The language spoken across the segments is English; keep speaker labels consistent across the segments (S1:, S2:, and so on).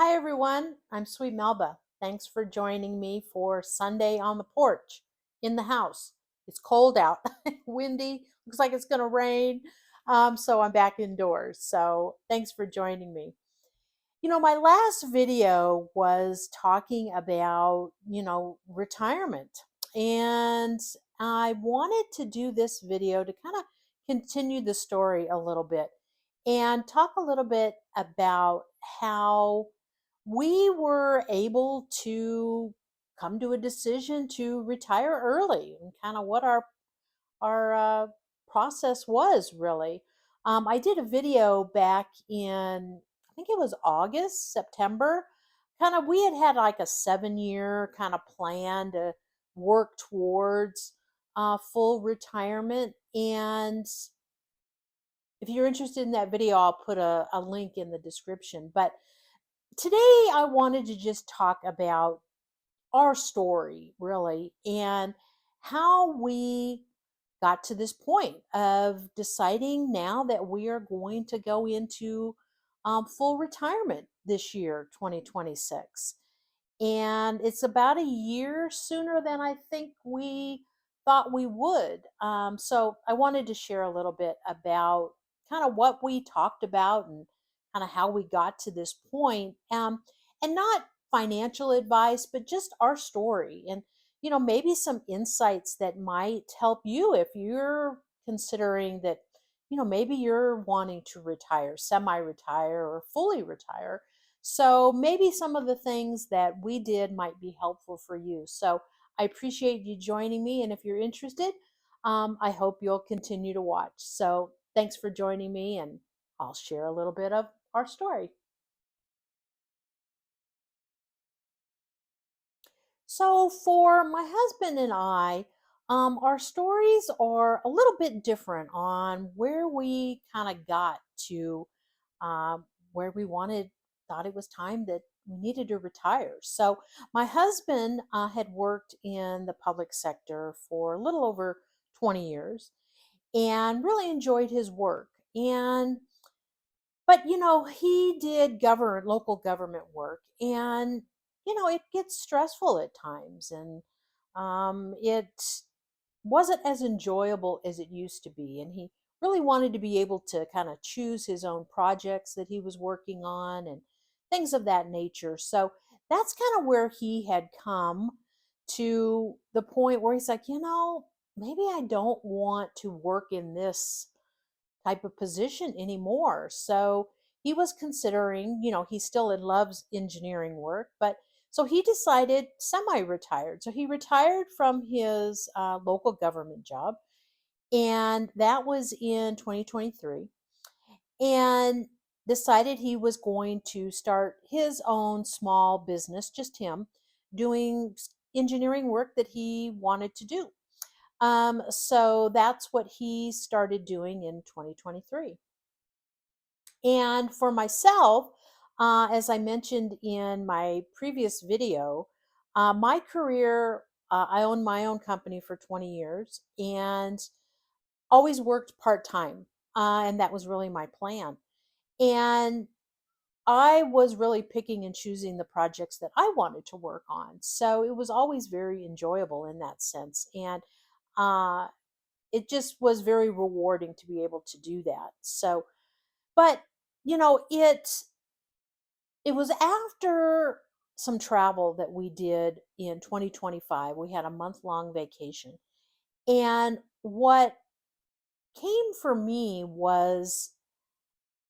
S1: Hi, everyone. I'm Sweet Melba. Thanks for joining me for Sunday on the porch in the house. It's cold out, windy, looks like it's going to rain. So I'm back indoors. So thanks for joining me. My last video was talking about, retirement. And I wanted to do this video to kind of continue the story a little bit and talk a little bit about how we were able to come to a decision to retire early and kind of what our process was really. I did a video back in, I think it was August, September. Kind of, we had like a 7 year kind of plan to work towards full retirement. And if you're interested in that video, I'll put a link in the description. But today I wanted to just talk about our story, really, and how we got to this point of deciding now that we are going to go into full retirement this year, 2026. And it's about a year sooner than I think we thought we would. So I wanted to share a little bit about kind of what we talked about and kind of how we got to this point. And not financial advice, but just our story and, maybe some insights that might help you if you're considering that, maybe you're wanting to retire, semi retire, or fully retire. So maybe some of the things that we did might be helpful for you. So I appreciate you joining me. And if you're interested, I hope you'll continue to watch. So thanks for joining me, and I'll share a little bit of our story. So for my husband and I, our stories are a little bit different on where we kind of got to, where we thought it was time that we needed to retire. So my husband had worked in the public sector for a little over 20 years and really enjoyed his work. But he did local government work, and it gets stressful at times, and it wasn't as enjoyable as it used to be. And he really wanted to be able to kind of choose his own projects that he was working on and things of that nature. So that's kind of where he had come to the point where he's like, maybe I don't want to work in this type of position anymore. So he was considering, he still loves engineering work, but so he decided semi retired. So he retired from his local government job, and that was in 2023, and decided he was going to start his own small business, just him, doing engineering work that he wanted to do. So that's what he started doing in 2023. And for myself, as I mentioned in my previous video, my career, I owned my own company for 20 years and always worked part time. And that was really my plan. And I was really picking and choosing the projects that I wanted to work on. So it was always very enjoyable in that sense. And uh, it just was very rewarding to be able to do that. So, but it was after some travel that we did in 2025. We had a month-long vacation. And what came for me was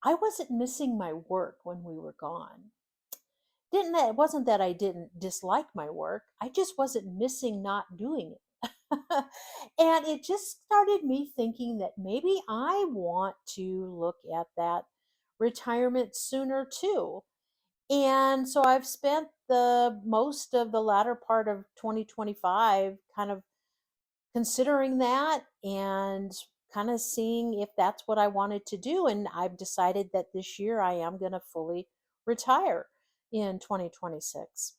S1: I wasn't missing my work when we were gone. Didn't that it wasn't that I didn't dislike my work. I just wasn't missing not doing it. And it just started me thinking that maybe I want to look at that retirement sooner too. And so I've spent the most of the latter part of 2025 kind of considering that and kind of seeing if that's what I wanted to do. And I've decided that this year I am going to fully retire in 2026.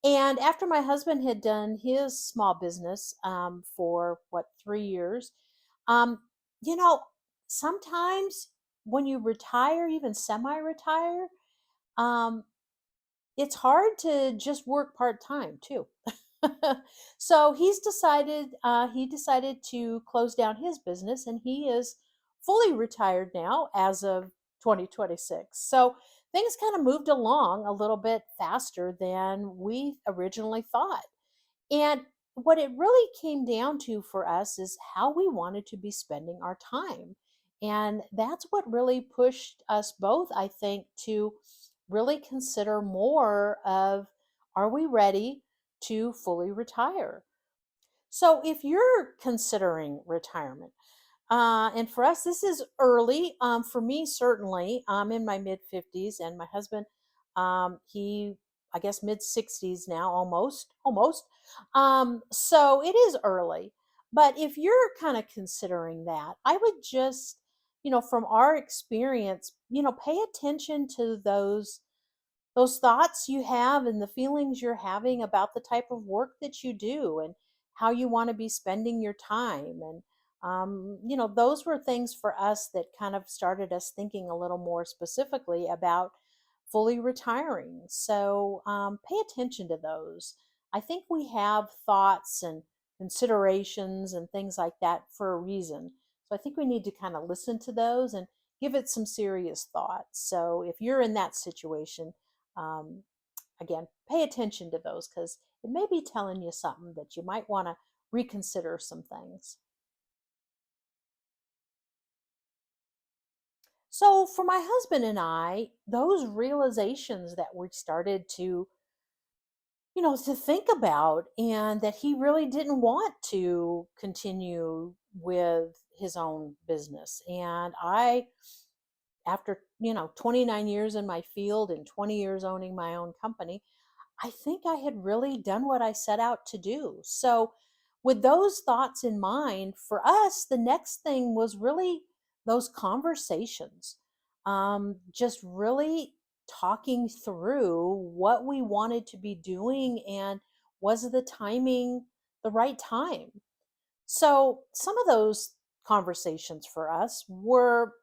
S1: And after my husband had done his small business for 3 years, um, you know, sometimes when you retire, even semi retire, it's hard to just work part-time too. So he decided to close down his business, and he is fully retired now as of 2026. So things kind of moved along a little bit faster than we originally thought. And what it really came down to for us is how we wanted to be spending our time. And that's what really pushed us both, I think, to really consider more of, are we ready to fully retire? So if you're considering retirement, and for us, this is early. For me, certainly, I'm in my mid 50s, and my husband, he, I guess, mid 60s now, almost. So it is early. But if you're kind of considering that, I would just, from our experience, pay attention to those thoughts you have and the feelings you're having about the type of work that you do and how you want to be spending your time. And those were things for us that kind of started us thinking a little more specifically about fully retiring. So pay attention to those. I think we have thoughts and considerations and things like that for a reason. So I think we need to kind of listen to those and give it some serious thought. So if you're in that situation, um, again, pay attention to those because it may be telling you something that you might want to reconsider some things. So, for my husband and I, those realizations that we started to think about, and that he really didn't want to continue with his own business. And after, 29 years in my field and 20 years owning my own company, I think I had really done what I set out to do. So, with those thoughts in mind, for us, the next thing was really those conversations. Just really talking through what we wanted to be doing and was the timing the right time. So, some of those conversations for us were,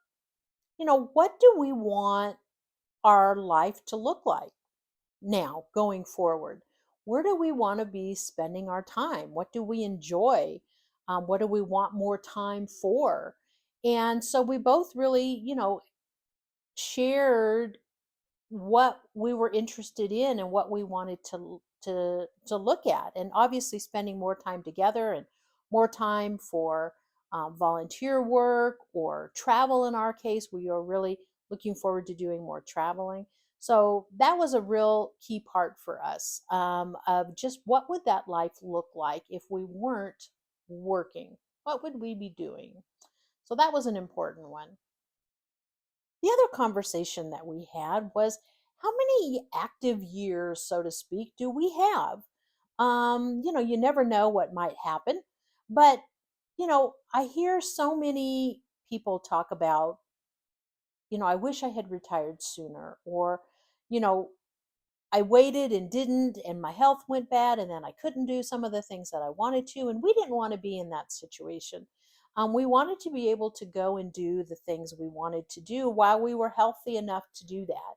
S1: what do we want our life to look like now going forward? Where do we want to be spending our time? What do we enjoy? What do we want more time for? And so we both really, shared what we were interested in and what we wanted to look at, and obviously spending more time together and more time for volunteer work or travel. In our case, we are really looking forward to doing more traveling. So that was a real key part for us, of just what would that life look like if we weren't working? What would we be doing? So that was an important one. The other conversation that we had was, how many active years, so to speak, do we have? You never know what might happen, but I hear so many people talk about, I wish I had retired sooner, or, you know, I waited and didn't, and my health went bad, and then I couldn't do some of the things that I wanted to. And we didn't want to be in that situation. We wanted to be able to go and do the things we wanted to do while we were healthy enough to do that.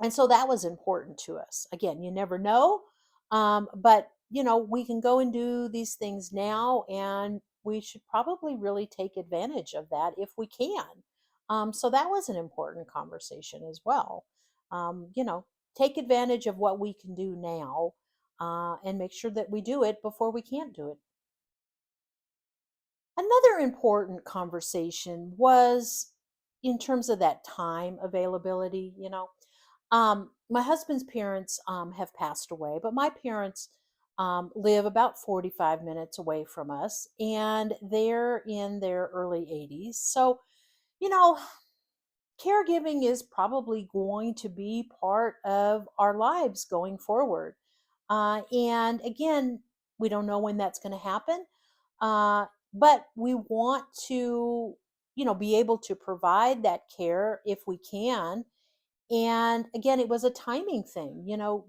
S1: And so that was important to us. Again, you never know, but we can go and do these things now, and we should probably really take advantage of that if we can. So that was an important conversation as well. Take advantage of what we can do now, and make sure that we do it before we can't do it. Another important conversation was in terms of that time availability. My husband's parents have passed away, but my parents live about 45 minutes away from us, and they're in their early 80s. So, you know, caregiving is probably going to be part of our lives going forward. And again, we don't know when that's going to happen, uh, but we want to, be able to provide that care if we can. And again, it was a timing thing.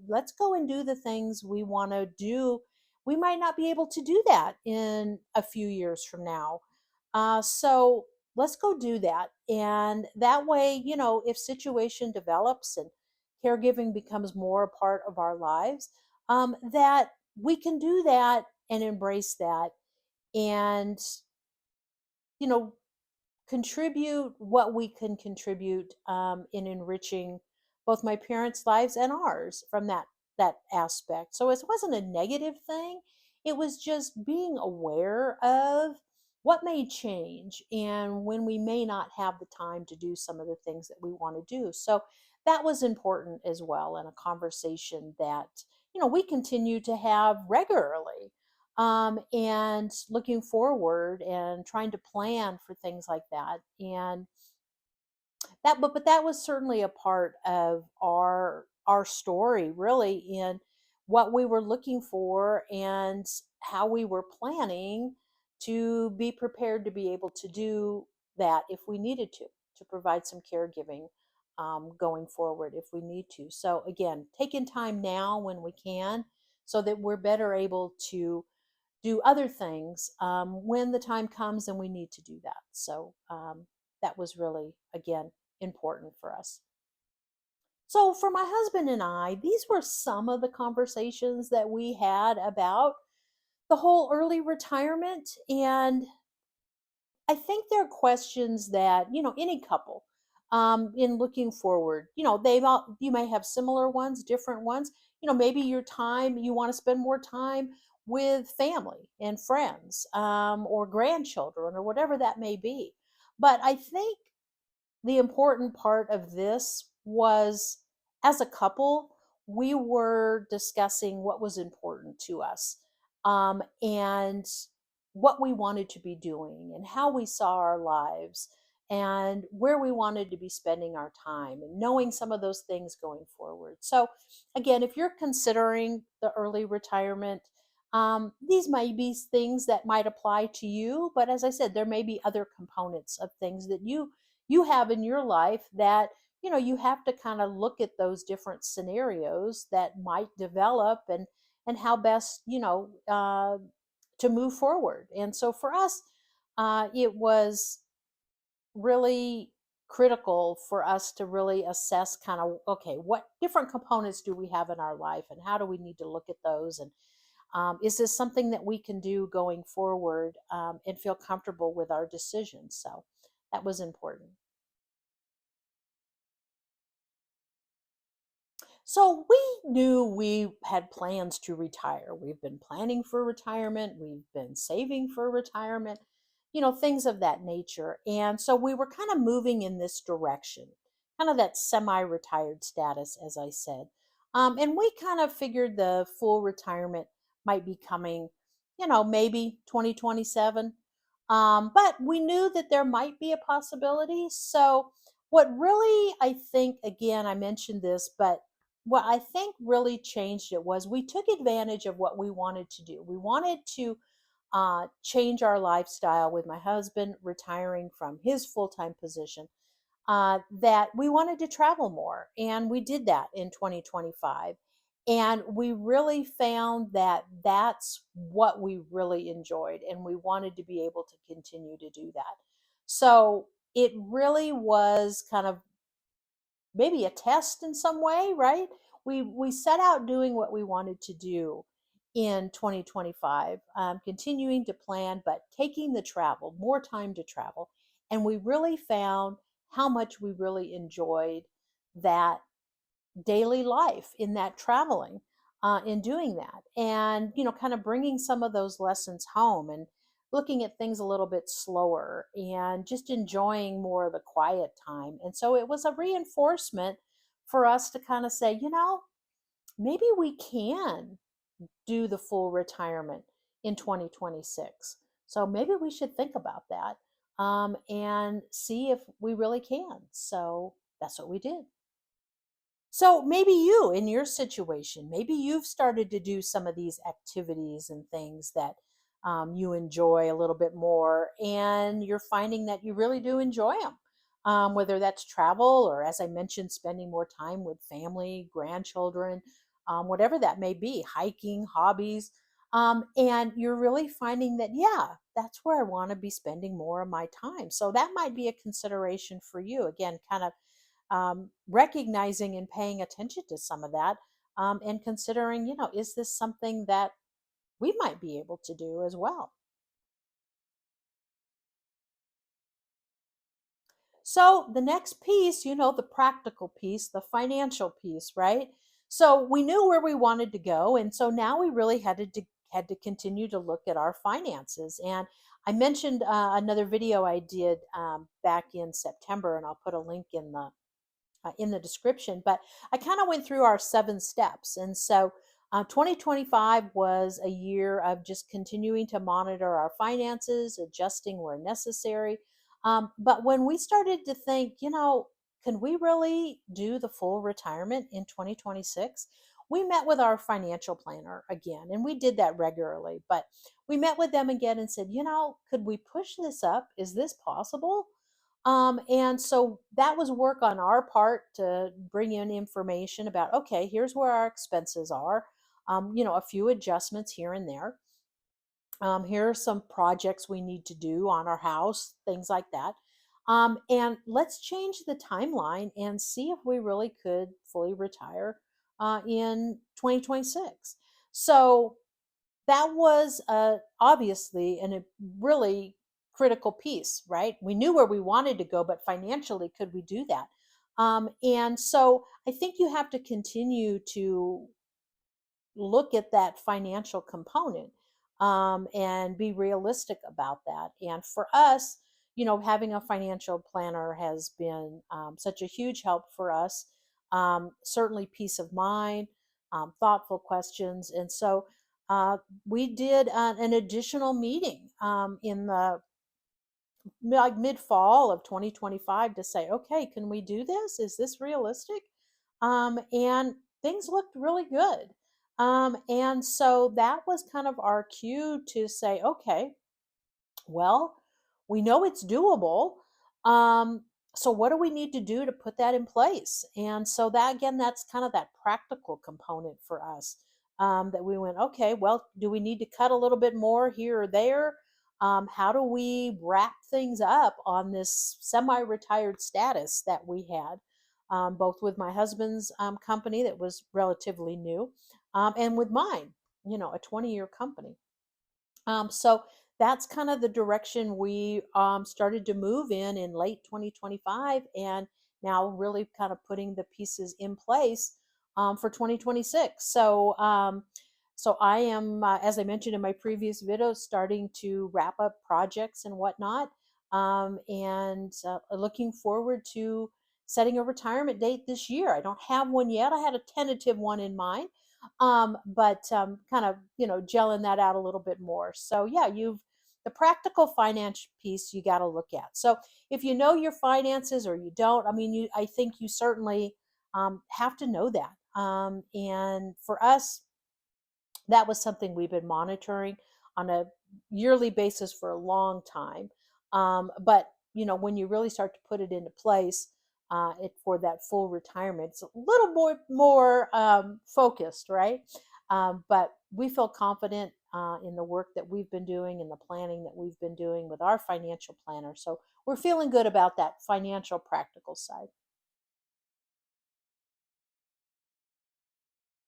S1: Let's go and do the things we want to do. We might not be able to do that in a few years from now. So let's go do that. And that way, if situation develops and caregiving becomes more a part of our lives, that we can do that and embrace that and, you know, contribute what we can contribute in enriching both my parents' lives and ours from that aspect. So it wasn't a negative thing. It was just being aware of what may change and when we may not have the time to do some of the things that we want to do. So that was important as well, in a conversation that we continue to have regularly, and looking forward and trying to plan for things like that. And but that was certainly a part of our story, really, in what we were looking for and how we were planning to be prepared to be able to do that if we needed to provide some caregiving, going forward if we need to. So again, taking time now when we can, so that we're better able to do other things when the time comes and we need to do that. So that was really, again, important for us. So, for my husband and I, these were some of the conversations that we had about the whole early retirement. And I think they're questions that, any couple, in looking forward, you may have similar ones, different ones. Maybe your time, you want to spend more time with family and friends, or grandchildren, or whatever that may be. But I think the important part of this was, as a couple, we were discussing what was important to us, and what we wanted to be doing and how we saw our lives and where we wanted to be spending our time, and knowing some of those things going forward. So again, if you're considering the early retirement, these may be things that might apply to you, but as I said, there may be other components of things that you have in your life that you have to kind of look at those different scenarios that might develop, and how best to move forward. And so for us, it was really critical for us to really assess, kind of, okay, what different components do we have in our life and how do we need to look at those, and is this something that we can do going forward, and feel comfortable with our decisions. So that was important. So we knew we had plans to retire. We've been planning for retirement. We've been saving for retirement, things of that nature. And so we were kind of moving in this direction, kind of that semi retired status, as I said. And we kind of figured the full retirement might be coming, maybe 2027. But we knew that there might be a possibility. So, what really, I think, again, I mentioned this, but what I think really changed it was we took advantage of what we wanted to do. We wanted to change our lifestyle with my husband retiring from his full time position, that we wanted to travel more. And we did that in 2025. And we really found that that's what we really enjoyed. And we wanted to be able to continue to do that. So it really was kind of maybe a test in some way, right? We set out doing what we wanted to do in 2025, continuing to plan, but taking the travel, more time to travel. And we really found how much we really enjoyed that daily life in that traveling, in doing that, and kind of bringing some of those lessons home, and looking at things a little bit slower, and just enjoying more of the quiet time. And so it was a reinforcement for us to kind of say, maybe we can do the full retirement in 2026. So maybe we should think about that, and see if we really can. So that's what we did. So maybe you, in your situation, maybe you've started to do some of these activities and things that, you enjoy a little bit more, and you're finding that you really do enjoy them. Whether that's travel, or, as I mentioned, spending more time with family, grandchildren, whatever that may be, hiking, hobbies. And you're really finding that, yeah, that's where I want to be spending more of my time. So that might be a consideration for you. Again, kind of recognizing and paying attention to some of that, and considering, is this something that we might be able to do as well? So the next piece, the practical piece, the financial piece, right? So we knew where we wanted to go, and so now we really had to continue to look at our finances. And I mentioned another video I did back in September, and I'll put a link in the description, but I kind of went through our 7 steps. And so 2025 was a year of just continuing to monitor our finances, adjusting where necessary. But when we started to think, can we really do the full retirement in 2026? We met with our financial planner again, and we did that regularly, but we met with them again and said, could we push this up? Is this possible? And so that was work on our part to bring in information about, okay, here's where our expenses are, a few adjustments here and there. Here are some projects we need to do on our house, things like that. And let's change the timeline and see if we really could fully retire in 2026. So that was obviously a really critical piece, right? We knew where we wanted to go, but financially, could we do that? And so I think you have to continue to look at that financial component, and be realistic about that. And for us, having a financial planner has been such a huge help for us. Certainly, peace of mind, thoughtful questions. And so we did an additional meeting in the like mid fall of 2025 to say, okay, can we do this? Is this realistic? And things looked really good. And so that was kind of our cue to say, okay, well, we know it's doable. Um, so what do we need to do to put that in place? And so that again, that's kind of that practical component for us. That we went, okay, well, do we need to cut a little bit more here or there? How do we wrap things up on this semi-retired status that we had, both with my husband's company that was relatively new, and with mine, a 20-year company. So that's kind of the direction we started to move in late 2025, and now really kind of putting the pieces in place for 2026. So I am, as I mentioned in my previous video, starting to wrap up projects and whatnot, and looking forward to setting a retirement date this year. I don't have one yet. I had a tentative one in mind, but kind of gelling that out a little bit more. So yeah, you've the practical finance piece you got to look at. So if you know your finances or you don't, I mean, I think you certainly have to know that. And for us, that was something we've been monitoring on a yearly basis for a long time. But when you really start to put it into place, for that full retirement, it's a little more focused, right? But we feel confident in the work that we've been doing and the planning that we've been doing with our financial planner. So we're feeling good about that financial practical side.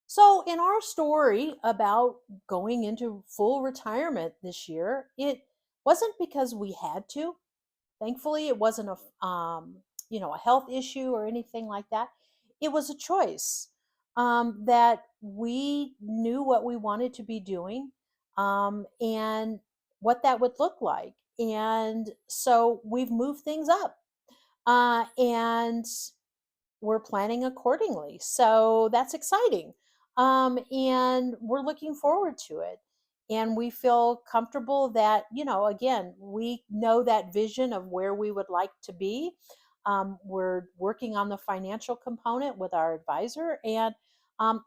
S1: So, in our story about going into full retirement this year, it wasn't because we had to. Thankfully, it wasn't a health issue or anything like that. It was a choice that we knew what we wanted to be doing, and what that would look like. And so we've moved things up. And we're planning accordingly. So that's exciting. And we're looking forward to it. And we feel comfortable that, again, we know that vision of where we would like to be. We're working on the financial component with our advisor, and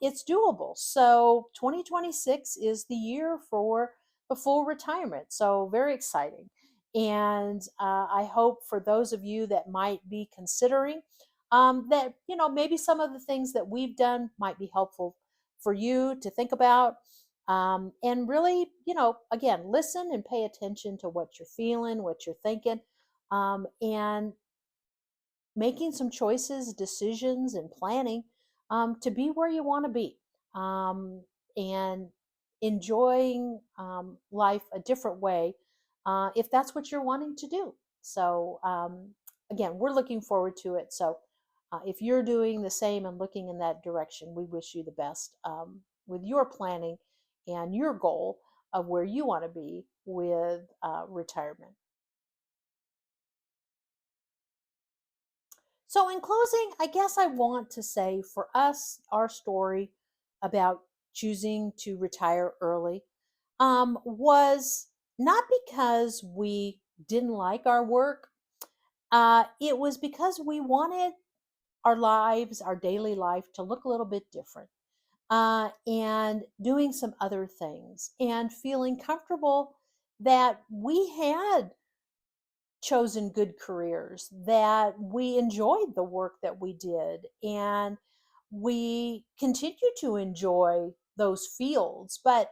S1: it's doable. So 2026 is the year for the full retirement. So very exciting. And I hope for those of you that might be considering, that maybe some of the things that we've done might be helpful for you to think about, and really again, listen and pay attention to what you're feeling, what you're thinking, and making some choices, decisions, and planning to be where you want to be, and enjoying life a different way if that's what you're wanting to do. So, again, we're looking forward to it. So, if you're doing the same and looking in that direction, we wish you the best with your planning and your goal of where you want to be with retirement. So, in closing, I guess I want to say for us, our story about choosing to retire early was not because we didn't like our work. It was because we wanted our lives, our daily life, to look a little bit different, and doing some other things and feeling comfortable that we had chosen good careers, that we enjoyed the work that we did, and we continue to enjoy those fields, but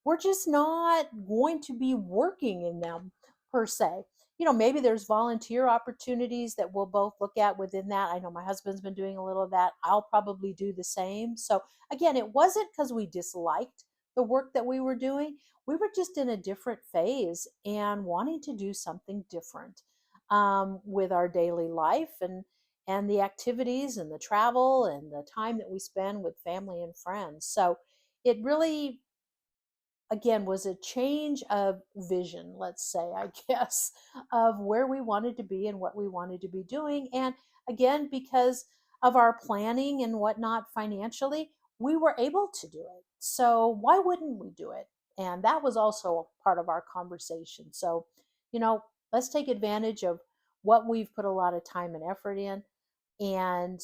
S1: we're just not going to be working in them per se. Maybe there's volunteer opportunities that we'll both look at within that. I know my husband's been doing a little of that. I'll probably do the same. So, again, it wasn't because we disliked the work that we were doing. We were just in a different phase and wanting to do something different with our daily life, and the activities and the travel and the time that we spend with family and friends. So it really, again, was a change of vision, let's say, I guess, of where we wanted to be and what we wanted to be doing. And again, because of our planning and whatnot financially, we were able to do it. So why wouldn't we do it? And that was also a part of our conversation. So, you know, let's take advantage of what we've put a lot of time and effort in, and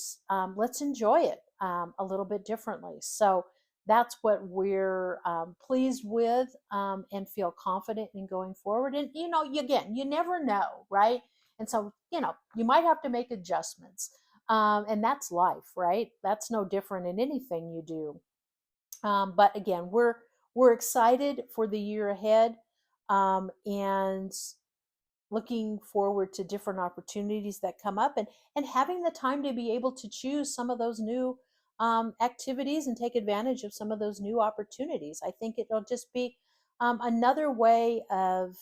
S1: let's enjoy it a little bit differently. So that's what we're pleased with, and feel confident in going forward. And again, you never know, right? And so you might have to make adjustments, and that's life, right? That's no different in anything you do. But again, we're excited for the year ahead, and looking forward to different opportunities that come up, and having the time to be able to choose some of those new activities and take advantage of some of those new opportunities. I think it'll just be another way of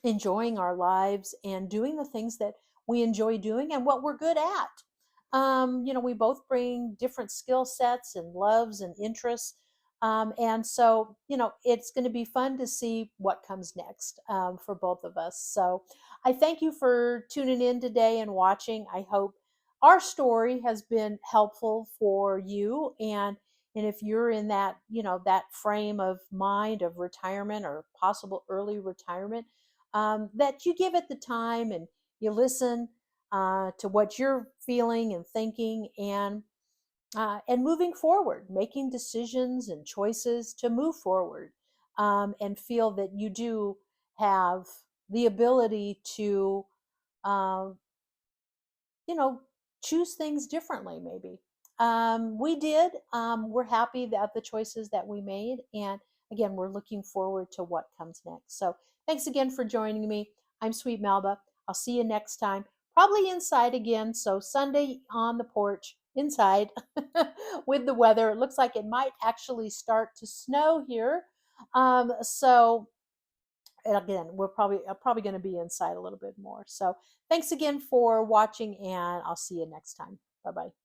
S1: enjoying our lives and doing the things that we enjoy doing and what we're good at. We both bring different skill sets and loves and interests. And so, it's going to be fun to see what comes next for both of us. So I thank you for tuning in today and watching. I hope our story has been helpful for you. And if you're in that, that frame of mind of retirement or possible early retirement, that you give it the time and you listen to what you're feeling and thinking, and moving forward, making decisions and choices to move forward, and feel that you do have the ability to um, you know, choose things differently, maybe. We did. We're happy that the choices that we made. And again, we're looking forward to what comes next. So thanks again for joining me. I'm Sweet Melba. I'll see you next time, probably inside again. So Sunday on the porch, inside with the weather. It looks like it might actually start to snow here. So and again, we're probably going to be inside a little bit more. So thanks again for watching, and I'll see you next time. Bye bye.